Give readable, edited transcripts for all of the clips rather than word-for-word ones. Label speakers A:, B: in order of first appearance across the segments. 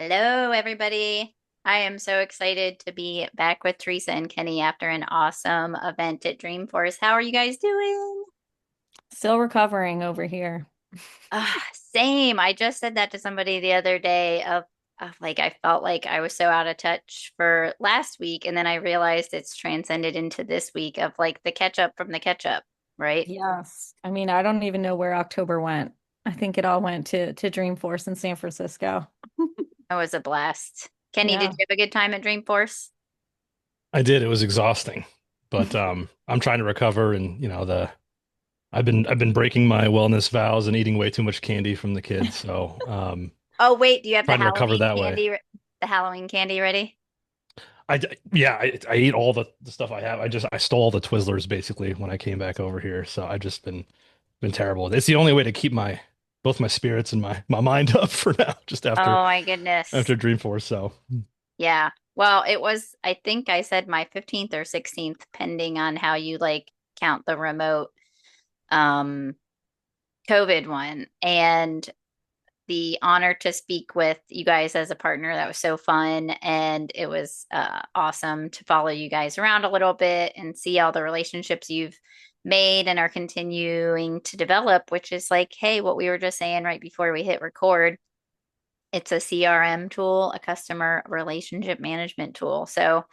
A: Hello, everybody. I am so excited to be back with Teresa and Kenny after an awesome event at Dreamforce. How are you guys doing?
B: Still recovering over here.
A: Same. I just said that to somebody the other day of like I felt like I was so out of touch for last week, and then I realized it's transcended into this week of like the catch up from the catch up, right?
B: Yes. I mean, I don't even know where October went. I think it all went to Dreamforce in San Francisco.
A: It was a blast. Kenny, did
B: Yeah.
A: you have a good time at Dreamforce?
C: I did. It was exhausting, but I'm trying to recover, and the I've been breaking my wellness vows and eating way too much candy from the kids, so
A: Oh, wait, do you have
C: trying to recover that way.
A: The Halloween candy ready?
C: Yeah, I eat all the stuff I have. I stole all the Twizzlers basically when I came back over here, so I've just been terrible. It's the only way to keep my both my spirits and my mind up for now, just after
A: Oh my goodness.
C: after Dreamforce. So
A: Yeah. Well, it was, I think I said my 15th or 16th, pending on how you like count the remote um COVID one. And the honor to speak with you guys as a partner, that was so fun. And it was awesome to follow you guys around a little bit and see all the relationships you've made and are continuing to develop, which is like, hey, what we were just saying right before we hit record, it's a CRM tool, a customer relationship management tool. So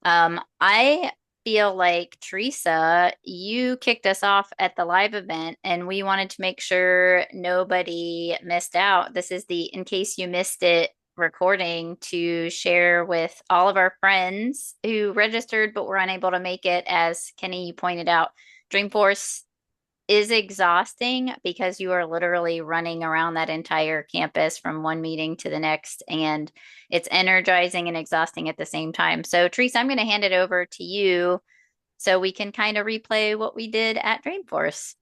A: I feel like Teresa, you kicked us off at the live event and we wanted to make sure nobody missed out. This is the in case you missed it recording to share with all of our friends who registered but were unable to make it. As Kenny, you pointed out, Dreamforce is exhausting because you are literally running around that entire campus from one meeting to the next, and it's energizing and exhausting at the same time. So, Teresa, I'm going to hand it over to you so we can kind of replay what we did at Dreamforce.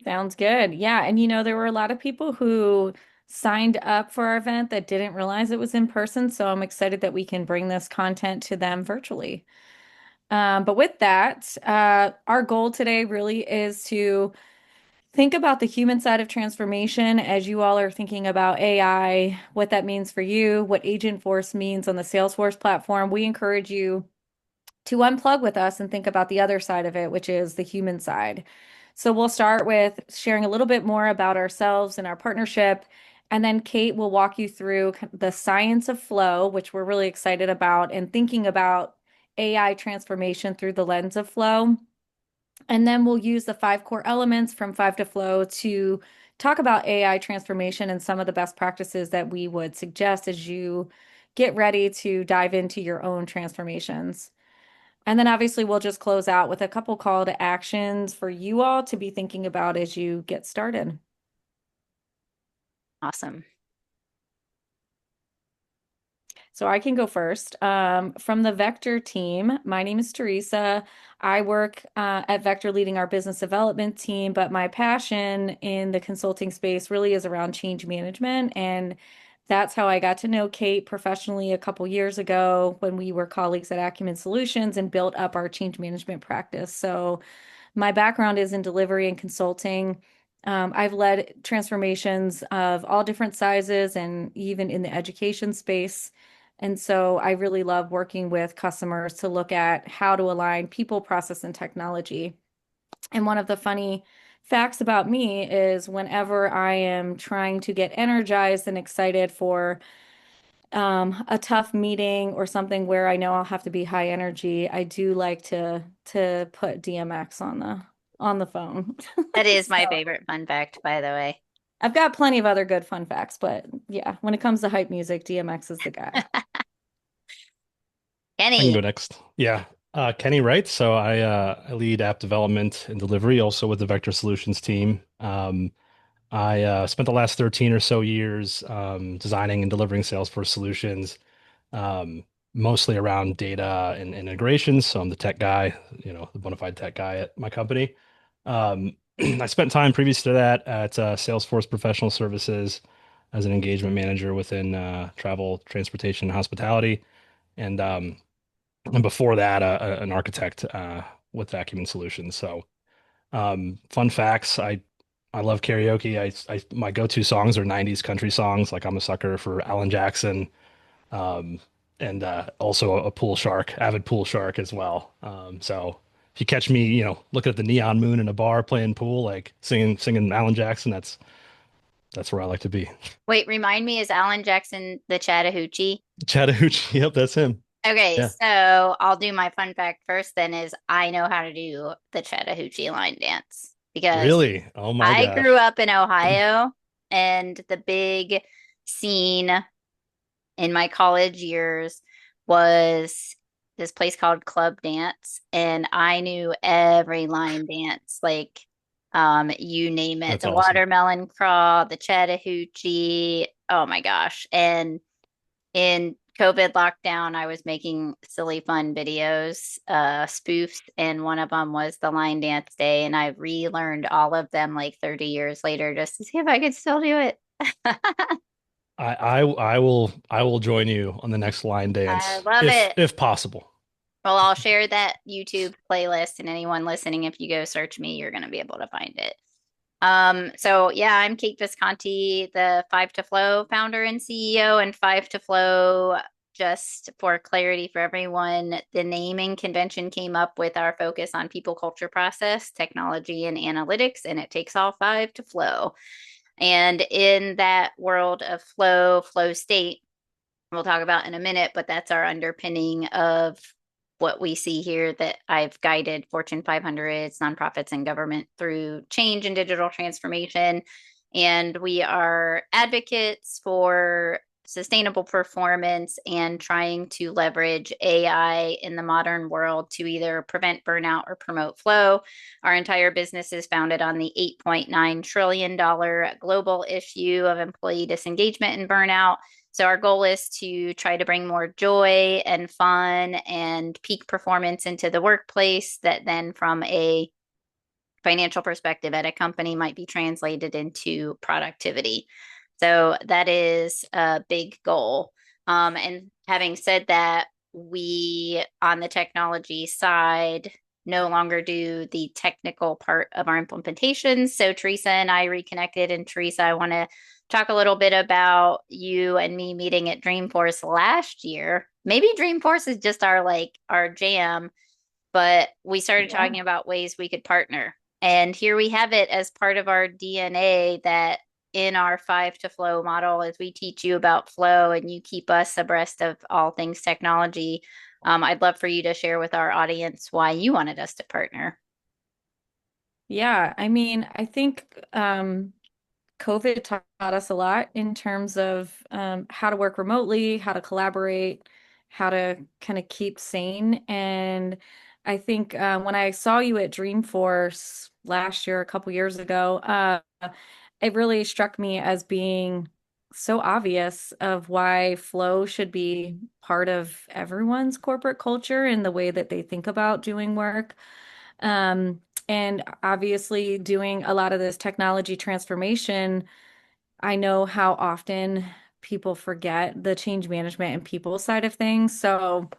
B: Sounds good. Yeah. And there were a lot of people who signed up for our event that didn't realize it was in person. So I'm excited that we can bring this content to them virtually. But with that, our goal today really is to think about the human side of transformation as you all are thinking about AI, what that means for you, what Agent Force means on the Salesforce platform. We encourage you to unplug with us and think about the other side of it, which is the human side. So we'll start with sharing a little bit more about ourselves and our partnership. And then Kate will walk you through the science of flow, which we're really excited about, and thinking about AI transformation through the lens of flow. And then we'll use the five core elements from Five to Flow to talk about AI transformation and some of the best practices that we would suggest as you get ready to dive into your own transformations. And then obviously we'll just close out with a couple call to actions for you all to be thinking about as you get started.
A: Awesome.
B: So I can go first. From the Vectr team, my name is Teresa. I work at Vectr leading our business development team, but my passion in the consulting space really is around change management. And that's how I got to know Kate professionally a couple years ago when we were colleagues at Acumen Solutions and built up our change management practice. So my background is in delivery and consulting. I've led transformations of all different sizes and even in the education space. And so I really love working with customers to look at how to align people, process, and technology. And one of the funny facts about me is whenever I am trying to get energized and excited for a tough meeting or something where I know I'll have to be high energy, I do like to put DMX on the phone.
A: That is my
B: So
A: favorite fun fact, by the way.
B: I've got plenty of other good fun facts, but yeah, when it comes to hype music, DMX is the guy.
C: I can
A: Kenny,
C: go next. Yeah. Kenny Wright. So I lead app development and delivery also with the Vector Solutions team. I spent the last 13 or so years designing and delivering Salesforce solutions, mostly around data and integrations. So I'm the tech guy, the bona fide tech guy at my company. I spent time previous to that at Salesforce Professional Services as an engagement manager within travel, transportation, and hospitality. And before that, an architect with Acumen Solutions. So, fun facts: I I love karaoke. My go-to songs are 90s country songs. Like I'm a sucker for Alan Jackson, um, and also a pool shark, avid pool shark as well. So if you catch me, looking at the neon moon in a bar playing pool, like singing Alan Jackson, that's where I like to be.
A: Wait, remind me, is Alan Jackson the Chattahoochee?
C: Chattahoochee. Yep, that's him.
A: Okay,
C: Yeah.
A: so I'll do my fun fact first then is I know how to do the Chattahoochee line dance because
C: Really? Oh my
A: I grew
C: gosh.
A: up in Ohio and the big scene in my college years was this place called Club Dance, and I knew every line dance, like you name it,
C: That's
A: the
C: awesome.
A: watermelon crawl, the Chattahoochee. Oh my gosh. And in COVID lockdown, I was making silly fun videos, spoofs, and one of them was the line dance day, and I relearned all of them like 30 years later just to see if I could still do it.
C: I will join you on the next line
A: I
C: dance
A: love
C: if
A: it.
C: if possible.
A: Well, I'll share that YouTube playlist, and anyone listening, if you go search me, you're going to be able to find it. So yeah, I'm Kate Visconti, the Five to Flow founder and CEO, and Five to Flow, just for clarity for everyone, the naming convention came up with our focus on people, culture, process, technology, and analytics, and it takes all five to flow. And in that world of flow state, we'll talk about in a minute, but that's our underpinning of what we see here that I've guided Fortune 500s, nonprofits, and government through change and digital transformation. And we are advocates for sustainable performance and trying to leverage AI in the modern world to either prevent burnout or promote flow. Our entire business is founded on the $8.9 trillion global issue of employee disengagement and burnout. So our goal is to try to bring more joy and fun and peak performance into the workplace that then from a financial perspective at a company might be translated into productivity. So that is a big goal. And having said that, we on the technology side no longer do the technical part of our implementation. So Teresa and I reconnected, and Teresa, I want to talk a little bit about you and me meeting at Dreamforce last year. Maybe Dreamforce is just our jam, but we started
B: Yeah.
A: talking about ways we could partner. And here we have it as part of our DNA that in our five to flow model, as we teach you about flow and you keep us abreast of all things technology, I'd love for you to share with our audience why you wanted us to partner.
B: Yeah, I mean, I think COVID taught us a lot in terms of how to work remotely, how to collaborate, how to kind of keep sane. And I think when I saw you at Dreamforce last year, a couple years ago, it really struck me as being so obvious of why flow should be part of everyone's corporate culture and the way that they think about doing work. Um, and obviously, doing a lot of this technology transformation, I know how often people forget the change management and people side of things. So,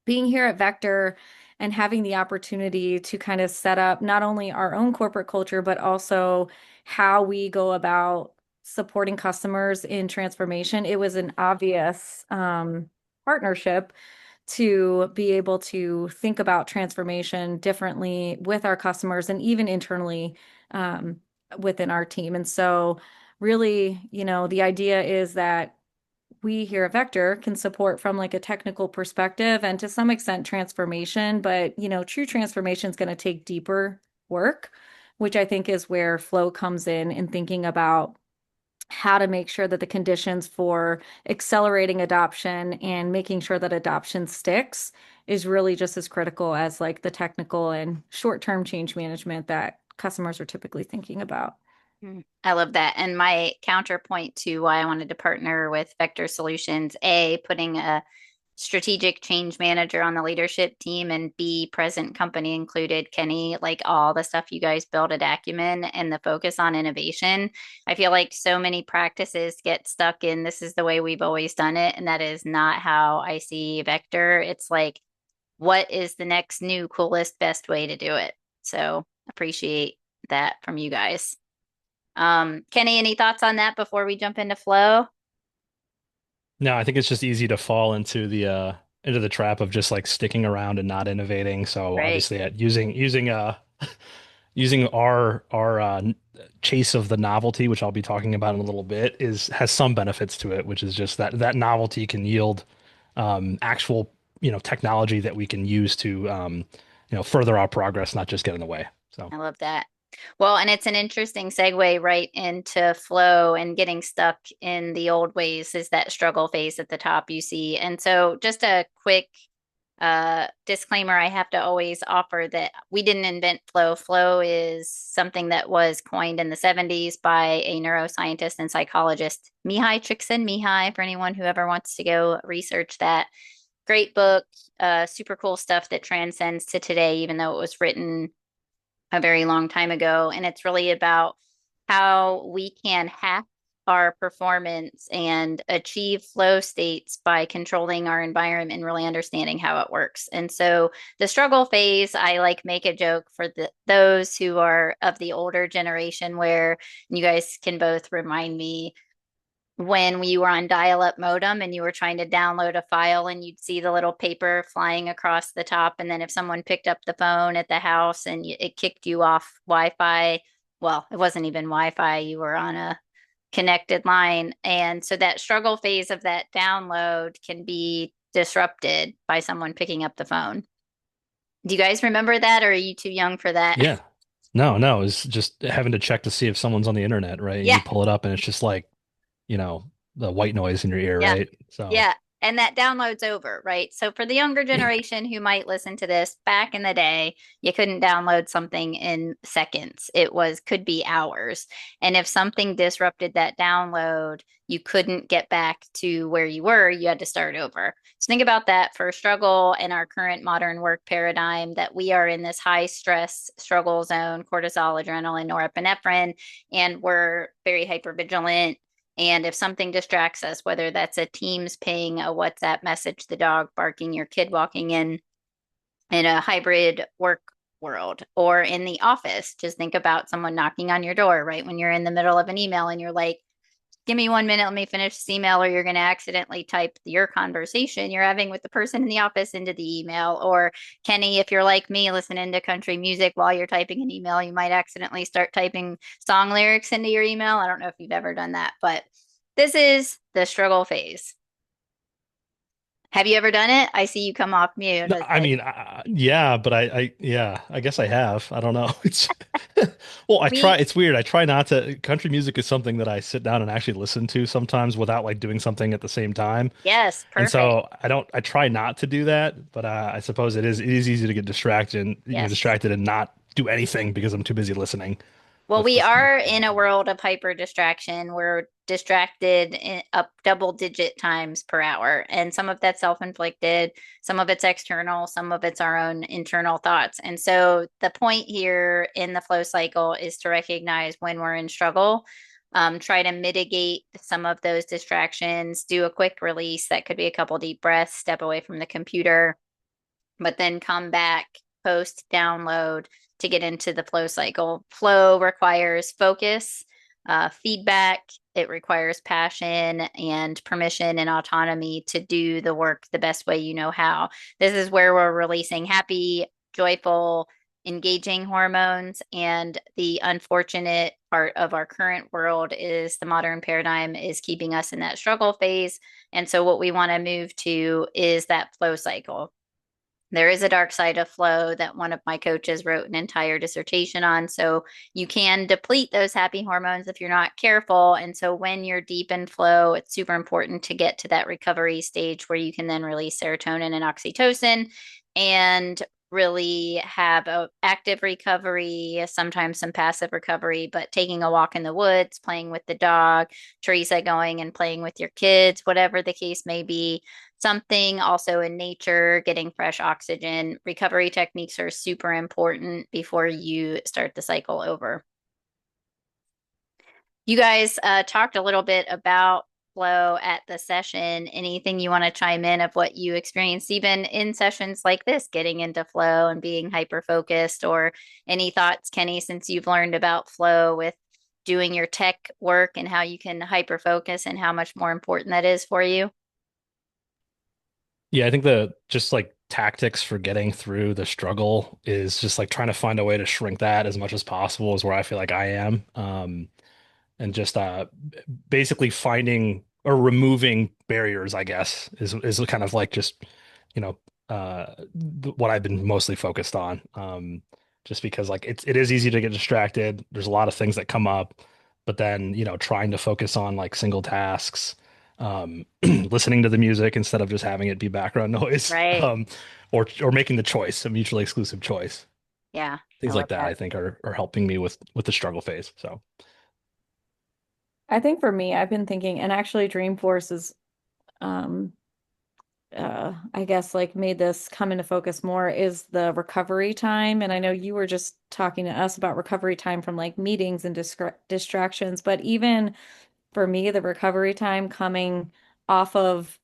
B: being here at Vector and having the opportunity to kind of set up not only our own corporate culture, but also how we go about supporting customers in transformation, it was an obvious partnership to be able to think about transformation differently with our customers and even internally um, within our team. And so, really, the idea is that we here at Vector can support from like a technical perspective and to some extent transformation, but true transformation is going to take deeper work, which I think is where flow comes in thinking about how to make sure that the conditions for accelerating adoption and making sure that adoption sticks is really just as critical as like the technical and short-term change management that customers are typically thinking about.
A: I love that. And my counterpoint to why I wanted to partner with Vector Solutions, A, putting a strategic change manager on the leadership team, and B, present company included, Kenny, like all the stuff you guys built at Acumen and the focus on innovation. I feel like so many practices get stuck in this is the way we've always done it. And that is not how I see Vector. It's like, what is the next new, coolest, best way to do it? So appreciate that from you guys. Kenny, any thoughts on that before we jump into flow?
C: No, I think it's just easy to fall into the trap of just like sticking around and not innovating. So
A: Right.
C: obviously, using our chase of the novelty, which I'll be talking about in a little bit, is has some benefits to it, which is just that novelty can yield actual technology that we can use to further our progress, not just get in the way. So
A: I love that. Well, and it's an interesting segue right into flow and getting stuck in the old ways is that struggle phase at the top you see. And so just a quick disclaimer I have to always offer that we didn't invent flow. Flow is something that was coined in the 70s by a neuroscientist and psychologist, Mihai Csikszentmihalyi, for anyone who ever wants to go research that. Great book, super cool stuff that transcends to today, even though it was written a very long time ago. And it's really about how we can hack our performance and achieve flow states by controlling our environment and really understanding how it works. And so the struggle phase, I like make a joke for those who are of the older generation where you guys can both remind me when you were on dial-up modem and you were trying to download a file and you'd see the little paper flying across the top, and then if someone picked up the phone at the house and it kicked you off Wi-Fi, well, it wasn't even Wi-Fi, you were on a connected line. And so that struggle phase of that download can be disrupted by someone picking up the phone. Do you guys remember that, or are you too young for that?
C: yeah, no, it's just having to check to see if someone's on the internet, right? And
A: Yeah,
C: you pull it up, and it's just like the white noise in your ear,
A: yeah.
C: right? So
A: Yeah. And that download's over, right? So for the younger generation who might listen to this, back in the day, you couldn't download something in seconds. It was could be hours. And if something disrupted that download, you couldn't get back to where you were. You had to start over. So think about that for struggle in our current modern work paradigm that we are in this high stress struggle zone, cortisol, adrenaline, norepinephrine, and we're very hyper vigilant, and if something distracts us, whether that's a Teams ping, a WhatsApp message, the dog barking, your kid walking in a hybrid work world, or in the office, just think about someone knocking on your door, right? When you're in the middle of an email and you're like, give me 1 minute, let me finish this email, or you're going to accidentally type your conversation you're having with the person in the office into the email. Or Kenny, if you're like me, listening to country music while you're typing an email, you might accidentally start typing song lyrics into your email. I don't know if you've ever done that, but this is the struggle phase. Have you ever done it? I see you come off mute.
C: no,
A: It's
C: I
A: like,
C: mean, yeah, but yeah, I guess I have. I don't know. It's well, I try.
A: we,
C: It's weird. I try not to. Country music is something that I sit down and actually listen to sometimes without like doing something at the same time.
A: yes,
C: And
A: perfect.
C: so I don't. I try not to do that, but I suppose it is easy to get distracted,
A: Yes.
C: distracted and not do anything because I'm too busy listening
A: Well,
C: with
A: we
C: with
A: are in a
C: technology.
A: world of hyper distraction. We're distracted up double-digit times per hour. And some of that's self-inflicted, some of it's external, some of it's our own internal thoughts. And so the point here in the flow cycle is to recognize when we're in struggle, try to mitigate some of those distractions, do a quick release. That could be a couple deep breaths, step away from the computer, but then come back post download to get into the flow cycle. Flow requires focus, feedback, it requires passion and permission and autonomy to do the work the best way you know how. This is where we're releasing happy, joyful, engaging hormones. And the unfortunate part of our current world is the modern paradigm is keeping us in that struggle phase. And so, what we want to move to is that flow cycle. There is a dark side of flow that one of my coaches wrote an entire dissertation on. So you can deplete those happy hormones if you're not careful. And so when you're deep in flow, it's super important to get to that recovery stage where you can then release serotonin and oxytocin and really have a active recovery, sometimes some passive recovery, but taking a walk in the woods, playing with the dog, Teresa going and playing with your kids, whatever the case may be, something also in nature, getting fresh oxygen. Recovery techniques are super important before you start the cycle over. You guys talked a little bit about flow at the session. Anything you want to chime in of what you experienced, even in sessions like this, getting into flow and being hyper focused, or any thoughts, Kenny, since you've learned about flow with doing your tech work and how you can hyper focus and how much more important that is for you?
C: Yeah, I think the just like tactics for getting through the struggle is just like trying to find a way to shrink that as much as possible is where I feel like I am. And just basically finding or removing barriers, I guess, is kind of like just, you know, what I've been mostly focused on. Just because like it is easy to get distracted. There's a lot of things that come up, but then, trying to focus on like single tasks, listening to the music instead of just having it be background noise,
A: Right.
C: or making the choice, a mutually exclusive choice.
A: Yeah, I
C: Things
A: love
C: like that,
A: that.
C: I think, are helping me with the struggle phase. So.
B: I think for me, I've been thinking, and actually Dreamforce is um I guess like made this come into focus more is the recovery time. And I know you were just talking to us about recovery time from like meetings and distractions, but even for me, the recovery time coming off of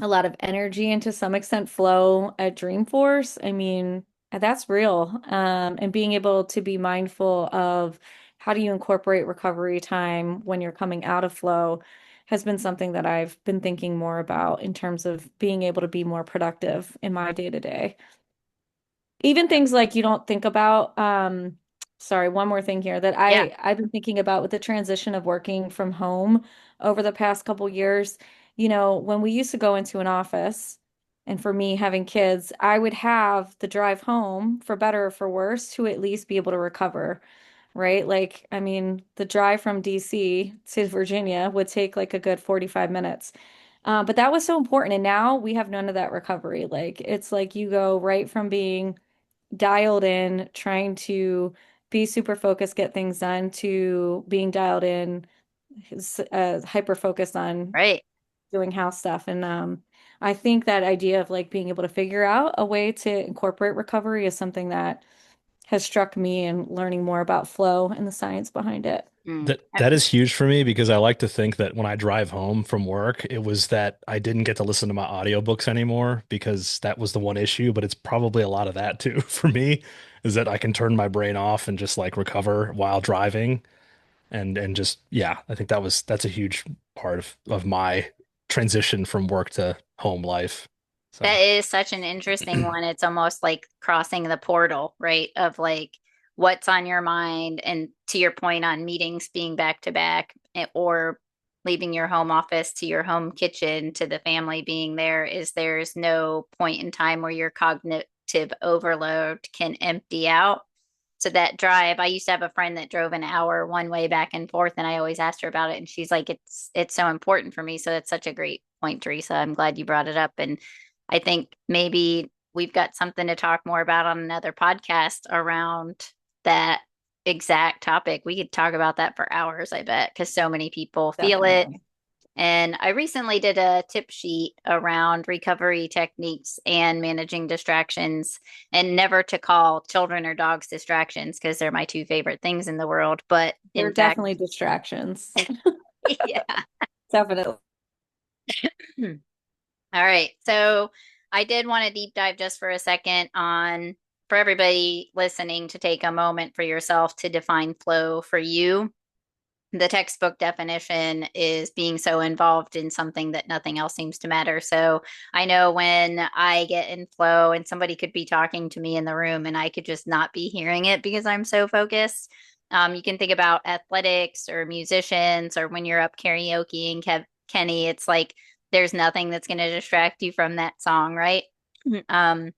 B: a lot of energy and to some extent flow at Dreamforce. I mean, that's real. And being able to be mindful of how do you incorporate recovery time when you're coming out of flow has been something that I've been thinking more about in terms of being able to be more productive in my day to day. Even things like you don't think about, sorry, one more thing here that
A: Yeah.
B: I've been thinking about with the transition of working from home over the past couple years. You know, when we used to go into an office, and for me having kids, I would have the drive home for better or for worse to at least be able to recover, right? Like, I mean, the drive from DC to Virginia would take like a good 45 minutes. But that was so important. And now we have none of that recovery. Like, it's like you go right from being dialed in, trying to be super focused, get things done, to being dialed in, hyper focused on
A: Right.
B: doing house stuff. And I think that idea of like being able to figure out a way to incorporate recovery is something that has struck me and learning more about flow and the science behind it.
A: Mm.
C: That is huge for me because I like to think that when I drive home from work, it was that I didn't get to listen to my audiobooks anymore because that was the one issue, but it's probably a lot of that too for me, is that I can turn my brain off and just like recover while driving and just yeah, I think that's a huge part of my transition from work to home life.
A: That
C: So,
A: is such an interesting one. It's almost like crossing the portal, right? Of like what's on your mind. And to your point on meetings being back to back or leaving your home office to your home kitchen to the family being there, is there's no point in time where your cognitive overload can empty out. So that drive, I used to have a friend that drove an hour one way back and forth, and I always asked her about it, and she's like, "It's so important for me." So that's such a great point, Teresa. I'm glad you brought it up, and I think maybe we've got something to talk more about on another podcast around that exact topic. We could talk about that for hours, I bet, because so many people feel it.
B: Definitely.
A: And I recently did a tip sheet around recovery techniques and managing distractions, and never to call children or dogs distractions because they're my two favorite things in the world. But
B: There
A: in
B: are
A: fact,
B: definitely distractions.
A: yeah.
B: Definitely.
A: All right. So I did want to deep dive just for a second on for everybody listening to take a moment for yourself to define flow for you. The textbook definition is being so involved in something that nothing else seems to matter. So I know when I get in flow and somebody could be talking to me in the room and I could just not be hearing it because I'm so focused. You can think about athletics or musicians or when you're up karaoke and Kenny, it's like there's nothing that's going to distract you from that song, right? Um,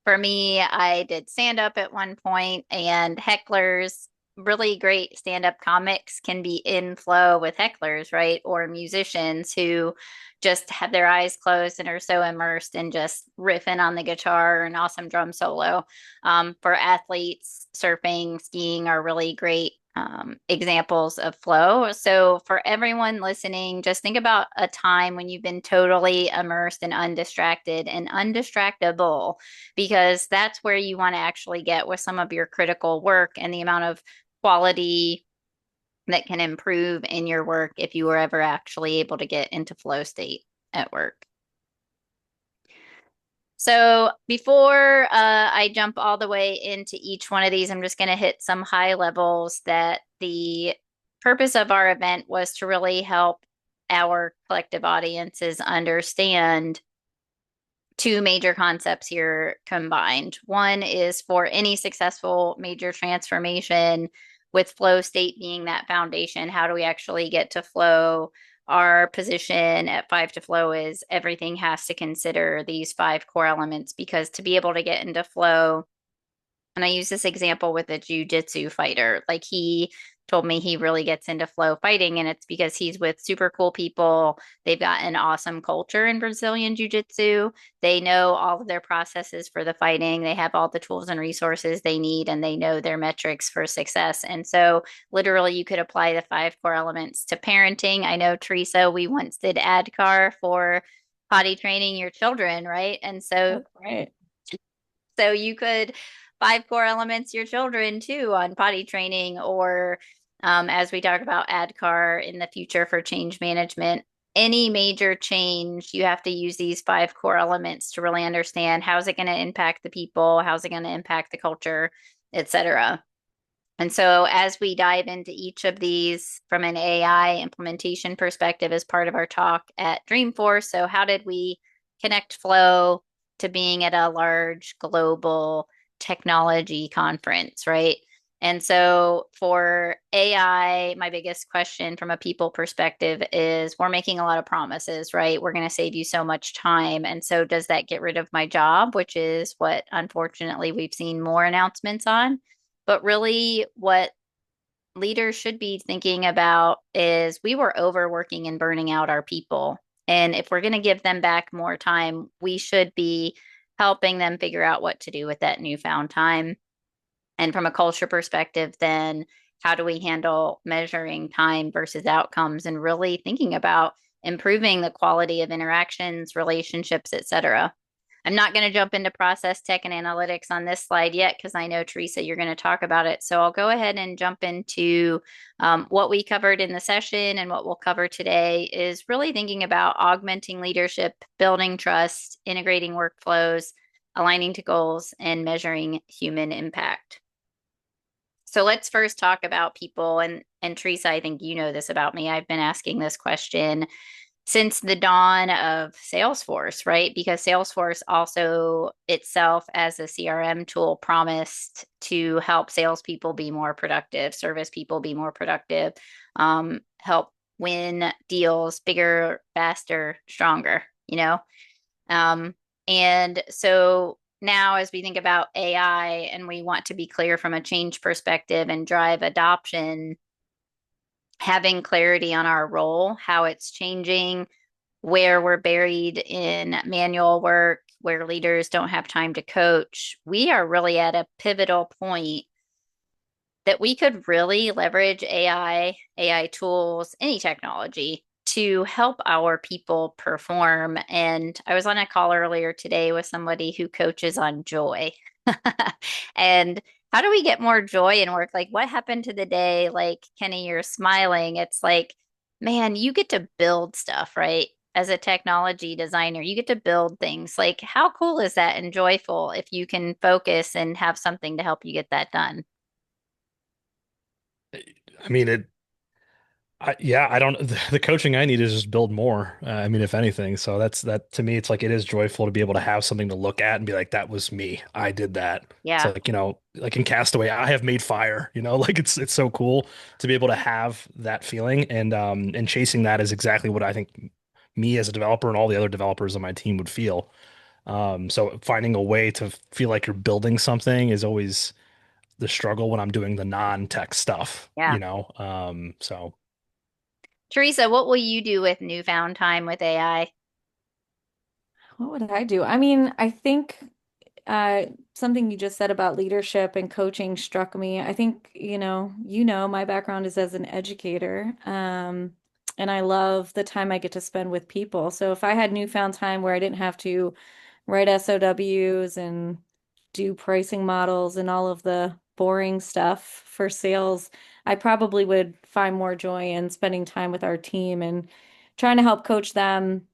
A: for me, I did stand up at one point, and hecklers, really great stand up comics can be in flow with hecklers, right? Or musicians who just have their eyes closed and are so immersed in just riffing on the guitar or an awesome drum solo. For athletes, surfing, skiing are really great examples of flow. So, for everyone listening, just think about a time when you've been totally immersed and undistracted and undistractable, because that's where you want to actually get with some of your critical work and the amount of quality that can improve in your work if you were ever actually able to get into flow state at work. So before I jump all the way into each one of these, I'm just going to hit some high levels that the purpose of our event was to really help our collective audiences understand two major concepts here combined. One is for any successful major transformation, with flow state being that foundation, how do we actually get to flow? Our position at Five to Flow is everything has to consider these five core elements, because to be able to get into flow, and I use this example with a jujitsu fighter. Like, he told me he really gets into flow fighting, and it's because he's with super cool people. They've got an awesome culture in Brazilian jiu-jitsu. They know all of their processes for the fighting. They have all the tools and resources they need, and they know their metrics for success. And so, literally, you could apply the five core elements to parenting. I know, Teresa, we once did ADKAR for potty training your children, right? And
B: Oh, great.
A: so you could five core elements your children too on potty training, or as we talk about ADKAR in the future for change management. Any major change, you have to use these five core elements to really understand how's it going to impact the people, how's it going to impact the culture, etc. And so, as we dive into each of these from an AI implementation perspective as part of our talk at Dreamforce, so how did we connect flow to being at a large global technology conference, right? And so, for AI, my biggest question from a people perspective is, we're making a lot of promises, right? We're going to save you so much time. And so, does that get rid of my job, which is what unfortunately we've seen more announcements on? But really, what leaders should be thinking about is, we were overworking and burning out our people. And if we're going to give them back more time, we should be helping them figure out what to do with that newfound time. And from a culture perspective, then how do we handle measuring time versus outcomes, and really thinking about improving the quality of interactions, relationships, etc. I'm not going to jump into process tech and analytics on this slide yet, because I know, Teresa, you're going to talk about it. So I'll go ahead and jump into what we covered in the session, and what we'll cover today is really thinking about augmenting leadership, building trust, integrating workflows, aligning to goals, and measuring human impact. So let's first talk about people. And Teresa, I think you know this about me. I've been asking this question since the dawn of Salesforce, right? Because Salesforce also itself, as a CRM tool, promised to help salespeople be more productive, service people be more productive, help win deals bigger, faster, stronger, you know? Um, and so now, as we think about AI and we want to be clear from a change perspective and drive adoption, having clarity on our role, how it's changing, where we're buried in manual work, where leaders don't have time to coach, we are really at a pivotal point that we could really leverage AI tools, any technology to help our people perform. And I was on a call earlier today with somebody who coaches on joy. And how do we get more joy in work? Like, what happened to the day? Like, Kenny, you're smiling. It's like, man, you get to build stuff, right? As a technology designer, you get to build things. Like, how cool is that and joyful if you can focus and have something to help you get that done?
C: I mean, yeah, I don't, the coaching I need is just build more. I mean, if anything. So that to me, it's like, it is joyful to be able to have something to look at and be like, that was me. I did that. It's
A: Yeah.
C: like, like in Castaway, I have made fire, like it's so cool to be able to have that feeling, and chasing that is exactly what I think me as a developer and all the other developers on my team would feel. So finding a way to feel like you're building something is always the struggle when I'm doing the non-tech
A: Yeah.
C: stuff. So
A: Teresa, what will you do with newfound time with AI?
B: What would I do? I mean, I think something you just said about leadership and coaching struck me. I think, my background is as an educator, and I love the time I get to spend with people. So if I had newfound time where I didn't have to write SOWs and do pricing models and all of the boring stuff for sales, I probably would find more joy in spending time with our team and trying to help coach them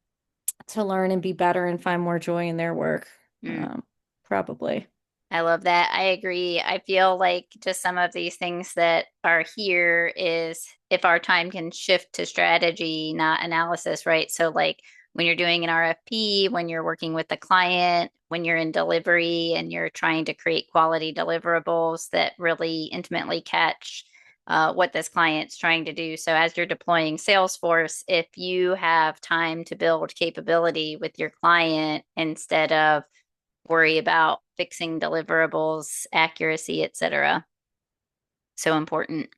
B: to learn and be better and find more joy in their work.
A: Mm.
B: Um, Probably.
A: I love that. I agree. I feel like just some of these things that are here is if our time can shift to strategy, not analysis, right? So, like when you're doing an RFP, when you're working with the client, when you're in delivery and you're trying to create quality deliverables that really intimately catch what this client's trying to do. So, as you're deploying Salesforce, if you have time to build capability with your client instead of worry about fixing deliverables, accuracy, etc. So important.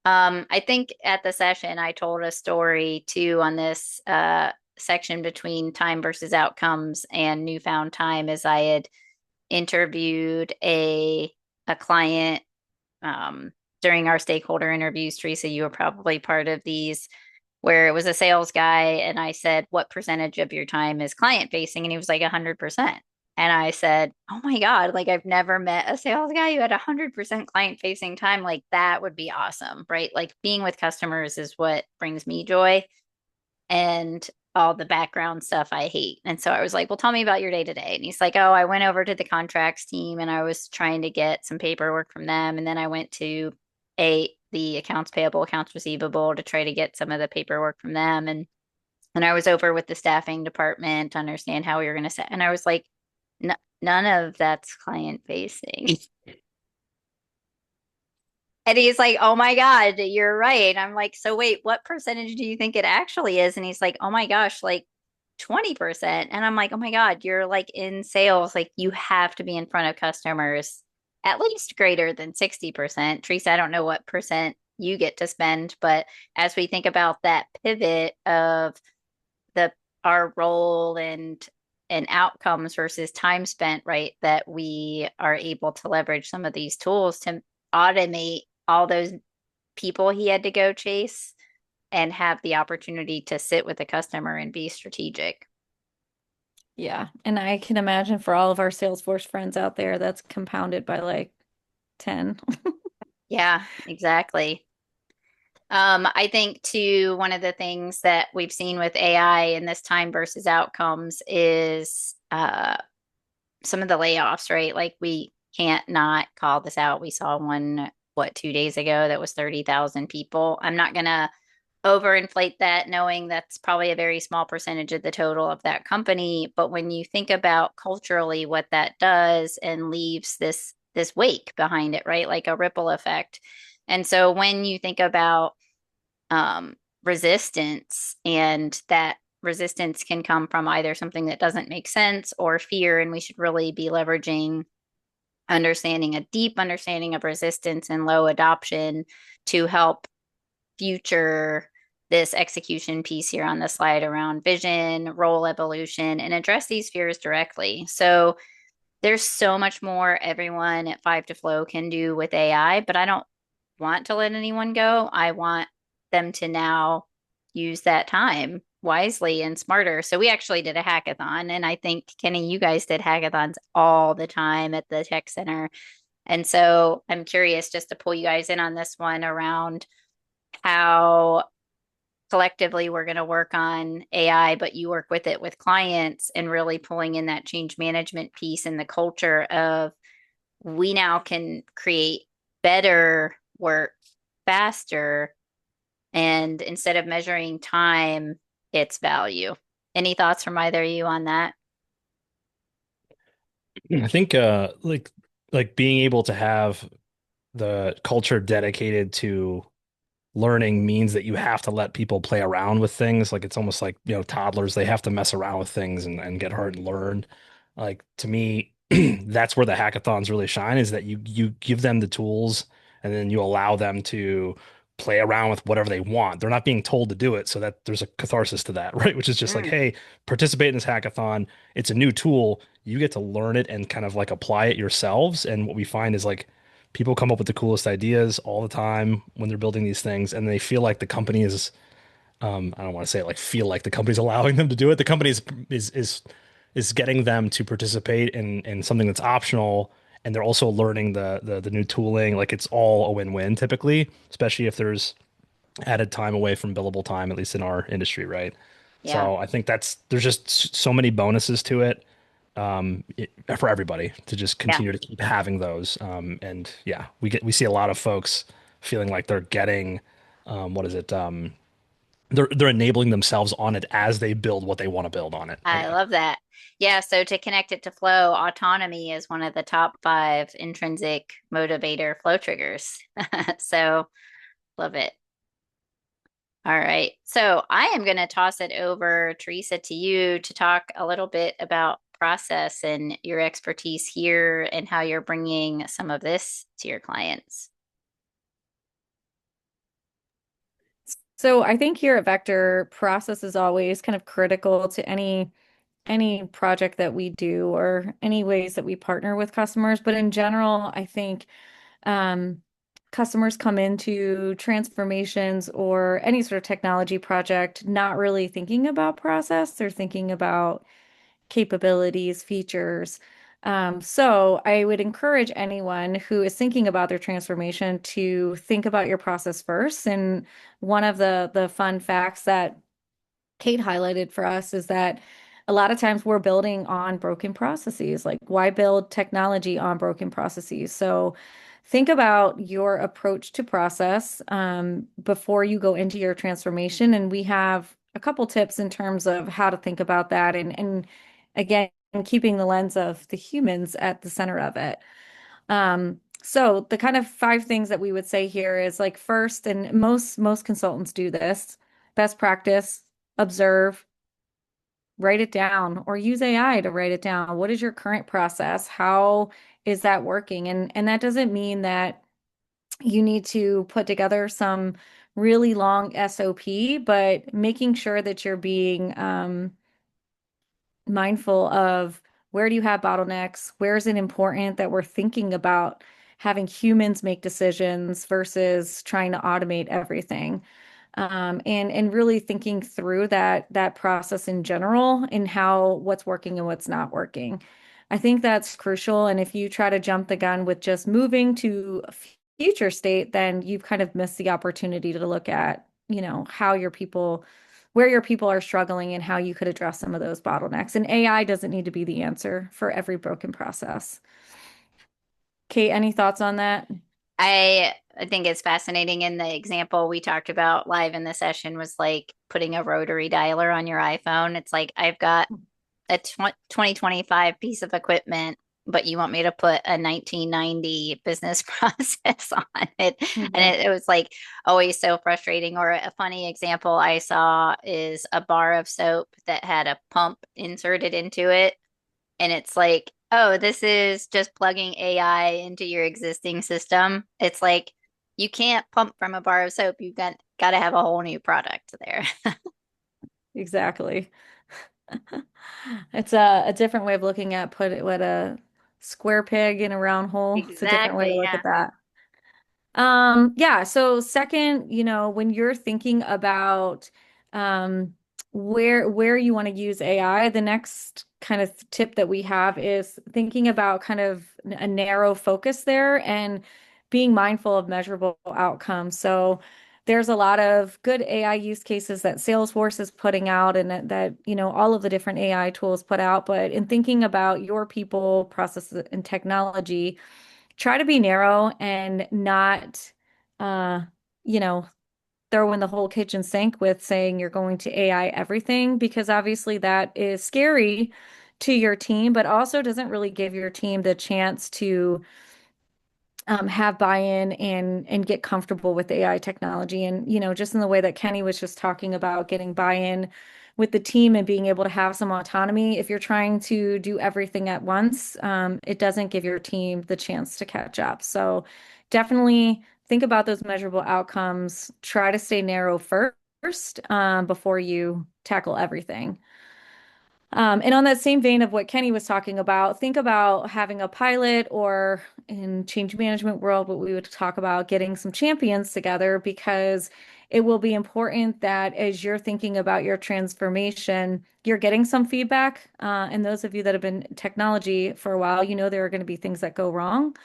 A: I think at the session I told a story too on this section between time versus outcomes and newfound time as I had interviewed a client during our stakeholder interviews. Teresa, you were probably part of these where it was a sales guy and I said, "What percentage of your time is client facing?" And he was like 100%. And I said, "Oh my God, like I've never met a sales guy who had 100% client facing time. Like that would be awesome, right? Like being with customers is what brings me joy and all the background stuff I hate." And so I was like, "Well, tell me about your day to day." And he's like, "Oh, I went over to the contracts team and I was trying to get some paperwork from them. And then I went to the accounts payable, accounts receivable to try to get some of the paperwork from them. And I was over with the staffing department to understand how we were going to set." And I was like, None of that's client facing." And he's like, "Oh my God, you're right." I'm like, "So wait, what percentage do you think it actually is?" And he's like, "Oh my gosh, like 20%." And I'm like, "Oh my God, you're like in sales. Like you have to be in front of customers at least greater than 60%. Teresa, I don't know what percent you get to spend, but as we think about that pivot of the our role and outcomes versus time spent, right, that we are able to leverage some of these tools to automate all those people he had to go chase and have the opportunity to sit with the customer and be strategic.
B: Yeah. And I can imagine for all of our Salesforce friends out there, that's compounded by like 10.
A: Yeah, exactly. I think too, one of the things that we've seen with AI in this time versus outcomes is some of the layoffs, right? Like we can't not call this out. We saw one, what, 2 days ago that was 30,000 people. I'm not gonna overinflate that, knowing that's probably a very small percentage of the total of that company. But when you think about culturally what that does and leaves this wake behind it, right? Like a ripple effect. And so when you think about resistance, and that resistance can come from either something that doesn't make sense or fear, and we should really be leveraging understanding a deep understanding of resistance and low adoption to help future this execution piece here on the slide around vision, role evolution, and address these fears directly. So there's so much more everyone at Five to Flow can do with AI, but I don't want to let anyone go. I want them to now use that time wisely and smarter. So we actually did a hackathon, and I think Kenny, you guys did hackathons all the time at the tech center. And so I'm curious just to pull you guys in on this one around how collectively we're going to work on AI, but you work with it with clients and really pulling in that change management piece and the culture of we now can create better work faster. And instead of measuring time, it's value. Any thoughts from either of you on that?
C: I think like being able to have the culture dedicated to learning means that you have to let people play around with things. Like it's almost like, toddlers, they have to mess around with things and get hurt and learn. Like to me, that's where the hackathons really shine is that you give them the tools and then you allow them to play around with whatever they want. They're not being told to do it, so that there's a catharsis to that, right? Which is just like,
A: Mm,
C: hey, participate in this hackathon. It's a new tool. You get to learn it and kind of like apply it yourselves. And what we find is like people come up with the coolest ideas all the time when they're building these things, and they feel like the company is I don't want to say it like feel like the company's allowing them to do it. The company is getting them to participate in something that's optional, and they're also learning the new tooling. Like it's all a win-win typically, especially if there's added time away from billable time, at least in our industry, right?
A: yeah.
C: So I think there's just so many bonuses to it. for everybody to just
A: Yeah,
C: continue to keep having those. And yeah, we see a lot of folks feeling like they're getting what is it? They're enabling themselves on it as they build what they want to build on it, I
A: I
C: guess.
A: love that. Yeah, so to connect it to flow, autonomy is one of the top five intrinsic motivator flow triggers. So love it. All right. So I am going to toss it over, Teresa, to you to talk a little bit about process and your expertise here and how you're bringing some of this to your clients.
B: So I think here at Vector, process is always kind of critical to any project that we do or any ways that we partner with customers. But in general, I think um, customers come into transformations or any sort of technology project not really thinking about process. They're thinking about capabilities, features. So I would encourage anyone who is thinking about their transformation to think about your process first. And one of the fun facts that Kate highlighted for us is that a lot of times we're building on broken processes. Like, why build technology on broken processes? So, think about your approach to process before you go into your transformation. And we have a couple tips in terms of how to think about that. And again, keeping the lens of the humans at the center of it. So the kind of five things that we would say here is like first, and most consultants do this, best practice, observe, write it down, or use AI to write it down. What is your current process? How is that working? And that doesn't mean that you need to put together some really long SOP, but making sure that you're being mindful of where do you have bottlenecks? Where is it important that we're thinking about having humans make decisions versus trying to automate everything? And really thinking through that process in general and how what's working and what's not working. I think that's crucial. And if you try to jump the gun with just moving to a future state, then you've kind of missed the opportunity to look at, how your people, where your people are struggling and how you could address some of those bottlenecks. And AI doesn't need to be the answer for every broken process. Kate, any thoughts on that?
A: I think it's fascinating. In the example we talked about live in the session was like putting a rotary dialer on your iPhone. It's like I've got a 2025 piece of equipment, but you want me to put a 1990 business process on it. And
B: Mhm.
A: it was like always so frustrating. Or a funny example I saw is a bar of soap that had a pump inserted into it. And it's like, oh, this is just plugging AI into your existing system. It's like you can't pump from a bar of soap. You've got to have a whole new product there.
B: Exactly. It's a different way of looking at put it what a square peg in a round hole. It's a different way to
A: Exactly.
B: look
A: Yeah.
B: at that. Yeah, so second, when you're thinking about um where you want to use AI, the next kind of tip that we have is thinking about kind of a narrow focus there and being mindful of measurable outcomes. So there's a lot of good AI use cases that Salesforce is putting out and that all of the different AI tools put out, but in thinking about your people, processes, and technology, try to be narrow and not, uh, you know, throw in the whole kitchen sink with saying you're going to AI everything, because obviously that is scary to your team, but also doesn't really give your team the chance to have buy-in and get comfortable with AI technology. And, just in the way that Kenny was just talking about getting buy-in with the team and being able to have some autonomy. If you're trying to do everything at once, it doesn't give your team the chance to catch up. So definitely think about those measurable outcomes. Try to stay narrow first, before you tackle everything. And on that same vein of what Kenny was talking about, think about having a pilot, or in change management world, what we would talk about getting some champions together, because it will be important that as you're thinking about your transformation, you're getting some feedback. And those of you that have been in technology for a while, there are going to be things that go wrong.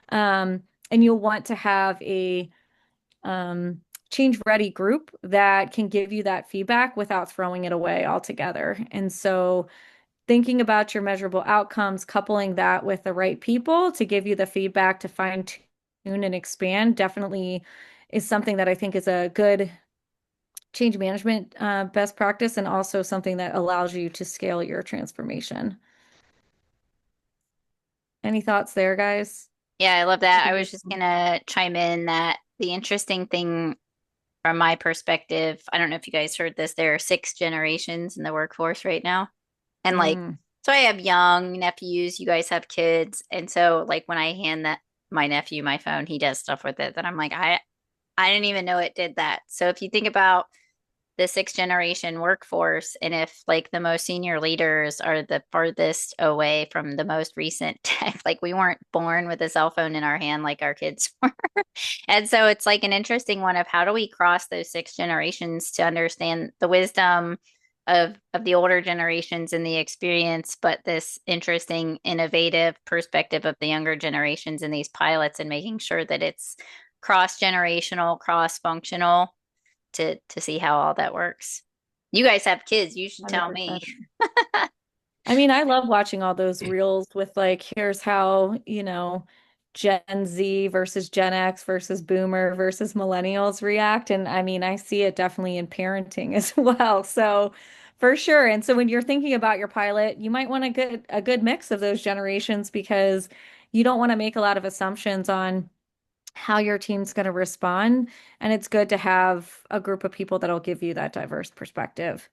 B: And you'll want to have a um, change ready group that can give you that feedback without throwing it away altogether. And so thinking about your measurable outcomes, coupling that with the right people to give you the feedback to fine tune and expand definitely is something that I think is a good change management best practice and also something that allows you to scale your transformation. Any thoughts there, guys?
A: Yeah, I love that. I was just gonna chime in that the interesting thing from my perspective, I don't know if you guys heard this, there are six generations in the workforce right now. And like,
B: Mm,
A: so I have young nephews, you guys have kids. And so like when I hand that my nephew my phone, he does stuff with it that I'm like, I didn't even know it did that. So if you think about the sixth generation workforce, and if like the most senior leaders are the farthest away from the most recent tech, like we weren't born with a cell phone in our hand like our kids were. And so it's like an interesting one of how do we cross those six generations to understand the wisdom of the older generations and the experience, but this interesting, innovative perspective of the younger generations in these pilots and making sure that it's cross generational, cross functional to see how all that works. You guys have kids, you should tell me.
B: 100%. I mean, I love watching all those reels with like, here's how, Gen Z versus Gen X versus Boomer versus Millennials react. And I mean, I see it definitely in parenting as well. So for sure. And so when you're thinking about your pilot, you might want to get a good mix of those generations because you don't want to make a lot of assumptions on how your team's going to respond. And it's good to have a group of people that'll give you that diverse perspective.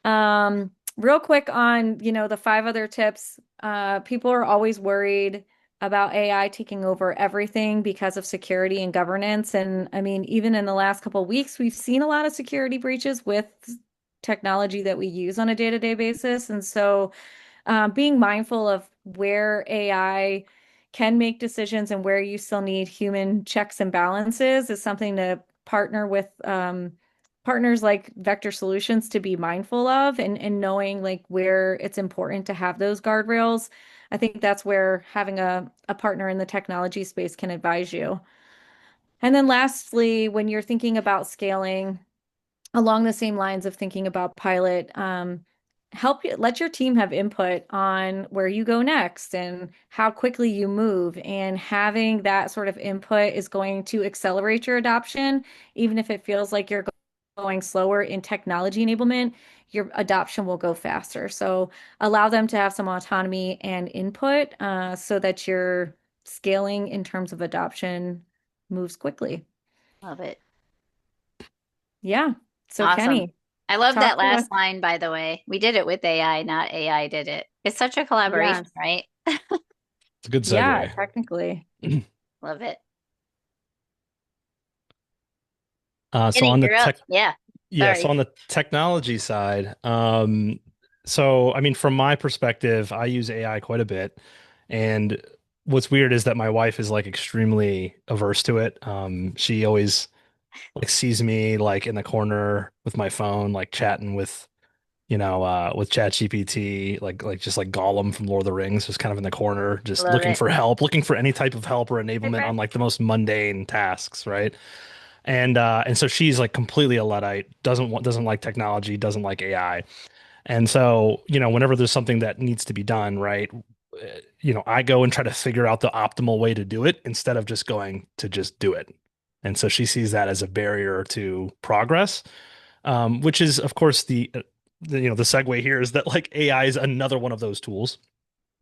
B: Real quick on, the five other tips. People are always worried about AI taking over everything because of security and governance. And I mean, even in the last couple of weeks, we've seen a lot of security breaches with technology that we use on a day-to-day basis. And so being mindful of where AI can make decisions and where you still need human checks and balances is something to partner with partners like Vector Solutions to be mindful of and knowing like where it's important to have those guardrails. I think that's where having a partner in the technology space can advise you. And then lastly, when you're thinking about scaling, along the same lines of thinking about pilot, let your team have input on where you go next and how quickly you move. And having that sort of input is going to accelerate your adoption, even if it feels like you're going slower in technology enablement, your adoption will go faster. So allow them to have some autonomy and input so that your scaling in terms of adoption moves quickly.
A: Love it.
B: Yeah. So
A: Awesome.
B: Kenny,
A: I love
B: talk
A: that
B: to us.
A: last line, by the way. We did it with AI, not AI did it. It's such a collaboration,
B: Yes.
A: right?
C: It's a good
B: Yeah,
C: segue.
B: technically.
A: Love it.
C: So
A: Kenny,
C: on the
A: you're up.
C: tech,
A: Yeah.
C: yeah, so
A: Sorry.
C: on the technology side, so I mean, from my perspective, I use AI quite a bit, and what's weird is that my wife is like extremely averse to it. She always like sees me like in the corner with my phone, like chatting with with ChatGPT, like just like Gollum from Lord of the Rings, just kind of in the corner, just
A: Love
C: looking
A: it.
C: for help, looking for any type of help or enablement
A: Favorite.
C: on like the most mundane tasks, right? And so she's like completely a Luddite, doesn't like technology, doesn't like AI. And so, whenever there's something that needs to be done, right? I go and try to figure out the optimal way to do it instead of just going to just do it. And so she sees that as a barrier to progress, which is, of course, the segue here is that like AI is another one of those tools,